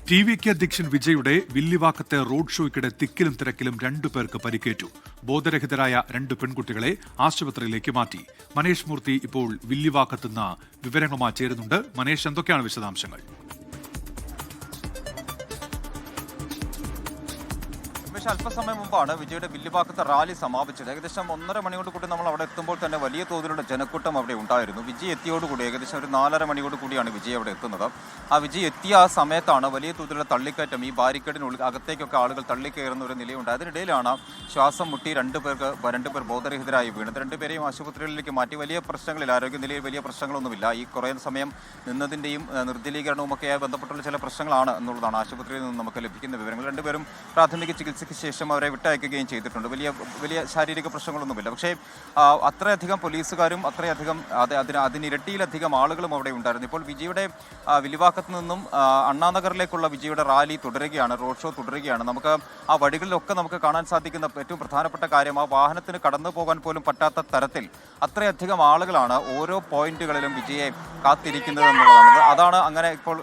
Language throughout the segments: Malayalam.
ടി.വി.കെ അധ്യക്ഷൻ വിജയുടെ വില്ലിവാക്കത്തെ റോഡ് ഷോയ്ക്കിടെ തിക്കിലും തിരക്കിലും 2 പേർക്ക് പരിക്കേറ്റു. ബോധരഹിതരായ 2 പെൺകുട്ടികളെ ആശുപത്രിയിലേക്ക് മാറ്റി. മനേഷ് മൂർത്തി ഇപ്പോൾ വില്ലിവാക്കത്തുനിന്ന് വിവരങ്ങളുമായി ചേരുന്നുണ്ട്. മനേഷ്, എന്തൊക്കെയാണ് വിശദാംശങ്ങൾ? അല്പസമയം മുമ്പാണ് വിജയുടെ വില്ലിവാക്കത്തെ റാലി സമാപിച്ചത്. ഏകദേശം 1.5 മണിയോട് കൂടി നമ്മൾ അവിടെ എത്തുമ്പോൾ തന്നെ വലിയ തോതിലുള്ള ജനക്കൂട്ടം അവിടെ ഉണ്ടായിരുന്നു. വിജയ് എത്തിയോടുകൂടി ഏകദേശം ഒരു 4:30 മണിയോട് കൂടിയാണ് വിജയ് അവിടെ എത്തുന്നത്. ആ വിജയ് എത്തിയ ആ സമയത്താണ് വലിയ തോതിലുള്ള തള്ളിക്കയറ്റം, ഈ ബാരിക്കേഡിനുള്ളിൽ അകത്തേക്കൊക്കെ ആളുകൾ തള്ളിക്കയറുന്ന ഒരു നിലയുണ്ട്. അതിനിടയിലാണ് ശ്വാസം മുട്ടി 2 പേർ ബോധരഹിതരായി വീണത്. 2 പേരെയും ആശുപത്രികളിലേക്ക് മാറ്റി. വലിയ പ്രശ്നങ്ങളില്ല, ആരോഗ്യനിലയിൽ വലിയ പ്രശ്നങ്ങളൊന്നുമില്ല. ഈ കുറേ സമയം നിന്നതിൻ്റെയും നിർജ്ജലീകരണവും ഒക്കെയായി ബന്ധപ്പെട്ടുള്ള ചില പ്രശ്നങ്ങളാണ് എന്നുള്ളതാണ് ആശുപത്രിയിൽ നിന്ന് നമുക്ക് ലഭിക്കുന്ന വിവരങ്ങൾ. 2 പേരും പ്രാഥമിക ചികിത്സയ്ക്ക് ശേഷം അവരെ വിട്ടയക്കുകയും ചെയ്തിട്ടുണ്ട്. വലിയ ശാരീരിക പ്രശ്നങ്ങളൊന്നുമില്ല. പക്ഷേ അത്രയധികം പോലീസുകാരും അത്രയധികം അതിനിരട്ടിയിലധികം ആളുകളും അവിടെ ഉണ്ടായിരുന്നു. ഇപ്പോൾ വിജയുടെ വില്ലിവാക്കത്ത് നിന്നും അണ്ണാനഗറിലേക്കുള്ള വിജയുടെ റാലി തുടരുകയാണ്, റോഡ് ഷോ തുടരുകയാണ്. നമുക്ക് ആ വഴികളിലൊക്കെ നമുക്ക് കാണാൻ സാധിക്കുന്ന ഏറ്റവും പ്രധാനപ്പെട്ട കാര്യം, ആ വാഹനത്തിന് കടന്നു പോകാൻ പോലും പറ്റാത്ത തരത്തിൽ അത്രയധികം ആളുകളാണ് ഓരോ പോയിന്റുകളിലും വിജയെ കാത്തിരിക്കുന്നത് എന്നുള്ളതാണ്. അതാണ് അങ്ങനെ ഇപ്പോൾ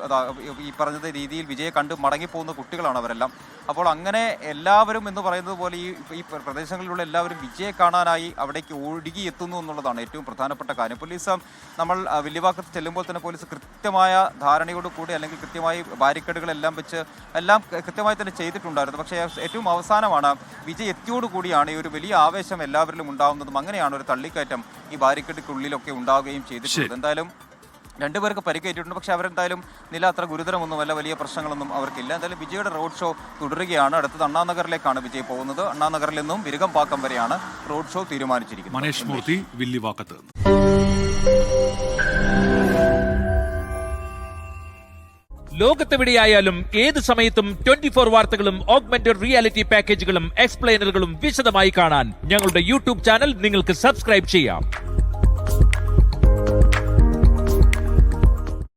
ഈ പറഞ്ഞത് രീതിയിൽ വിജയെ കണ്ട് മടങ്ങിപ്പോകുന്ന കുട്ടികളാണ് അവരെല്ലാം. അപ്പോൾ അങ്ങനെ എല്ലാവരും എന്ന് പറയുന്നത് പോലെ ഈ പ്രദേശങ്ങളിലുള്ള എല്ലാവരും വിജയെ കാണാനായി അവിടേക്ക് ഒഴുകിയെത്തുന്നു എന്നുള്ളതാണ് ഏറ്റവും പ്രധാനപ്പെട്ട കാര്യം. പോലീസ് നമ്മൾ വില്ലിവാക്കത്ത് ചെല്ലുമ്പോൾ തന്നെ പോലീസ് കൃത്യമായ ധാരണയോട് കൂടി അല്ലെങ്കിൽ കൃത്യമായി ബാരിക്കേഡുകളെല്ലാം വെച്ച് എല്ലാം കൃത്യമായി തന്നെ ചെയ്തിട്ടുണ്ടായിരുന്നു. പക്ഷേ ഏറ്റവും അവസാനമാണ് വിജയ് എത്തിയോടുകൂടിയാണ് ഈ ഒരു വലിയ ആവേശം എല്ലാവരിലും ഉണ്ടാകുന്നതും. അങ്ങനെയാണ് ഒരു തള്ളിക്കയറ്റം ഈ ബാരിക്കേഡുക്കുള്ളിലൊക്കെ ഉണ്ടാവുകയും ചെയ്തിട്ടുള്ളത്. എന്തായാലും 2 പേർക്ക് പരിക്കേറ്റിട്ടുണ്ട്. പക്ഷേ അവരെന്തായാലും നില അത്ര ഗുരുതരമൊന്നുമല്ല, വലിയ പ്രശ്നങ്ങളൊന്നും അവർക്കില്ല. എന്തായാലും വിജയുടെ റോഡ് ഷോ തുടരുകയാണ്. അടുത്തത് അണ്ണാനഗറിലേക്കാണ് വിജയ് പോകുന്നത്. അണ്ണാനഗറിൽ നിന്നും വിരുകംപാക്കം വരെയാണ് റോഡ് ഷോ തീരുമാനിച്ചിരിക്കുന്നത്. മനേഷ് മൂർത്തി, വില്ലിവാക്കത്ത്. ലോകത്തെവിടെയായാലും ഏത് സമയത്തും 24 വാർത്തകളും ഓഗ്മെന്റഡ് റിയാലിറ്റി പാക്കേജുകളും എക്സ്പ്ലെയിനറുകളും വിശദമായി കാണാൻ ഞങ്ങളുടെ യൂട്യൂബ് ചാനൽ നിങ്ങൾക്ക് സബ്സ്ക്രൈബ് ചെയ്യാം.